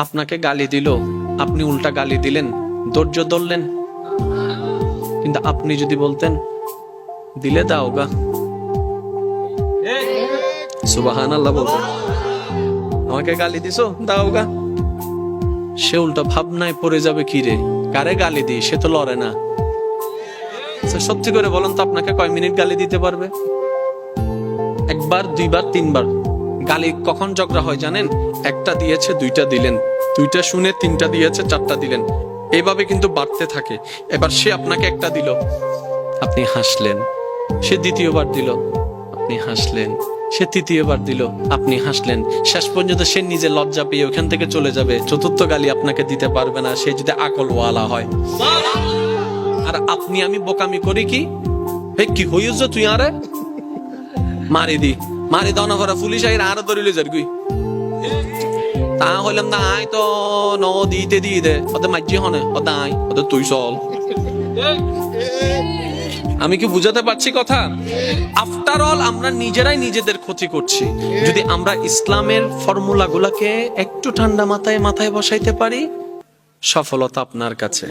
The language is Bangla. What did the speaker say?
আপনাকে গালি দিল, আপনি উল্টা গালি দিলেন, ধৈর্য ধরলেন। কিন্তু আপনি যদি বলতেন দিলে দাও গা, সুবহানাল্লাহ বলতেন, আমাকে গালি দিছো দাও গা, সে উল্টা ভাবনায় পড়ে যাবে, কি রে কারে গালি দিই, সে তো লড়ে না। সত্যি করে বলেন তো, আপনাকে কয় মিনিট গালি দিতে পারবে? একবার, দুইবার, তিনবার। গালি কখন ঝগড়া হয় জানেন? একটা দিয়েছে, দুইটা দিলেন, দুইটা শুনে তিনটা দিয়েছে, চারটা দিলেন, এইভাবে কিন্তু বাড়তে থাকে। এবার সে আপনাকে একটা দিল, আপনি হাসলেন, সে দ্বিতীয়বার দিল, আপনি হাসলেন, সে তৃতীয়বার দিল, আপনি হাসলেন, শেষ পর্যন্ত সে নিজে লজ্জা পেয়ে ওখান থেকে চলে যাবে। চতুর্থ গালি আপনাকে দিতে পারবে না, সে যদি আকলওয়ালা হয়। আর আপনি আমি বোকামি করি কি, কি হইছ তুই আরে মারি দি, মারি দাও না করে পুলিশ আইরা আরো ধরিলে যার গুই, তা হইলাম না আয় তো ন দিতে দিয়ে দে, ওদের মাঝি হনে ওদের আয়, ওদের তুই চল। আমি কি বুঝাতে পারছি কথা? আফটার অল আমরা নিজেরাই নিজেদের ক্ষতি করছি। যদি আমরা ইসলামের ফর্মুলা গুলাকে একটু ঠান্ডা মাথায় বসাইতে পারি, সফলতা আপনার কাছে।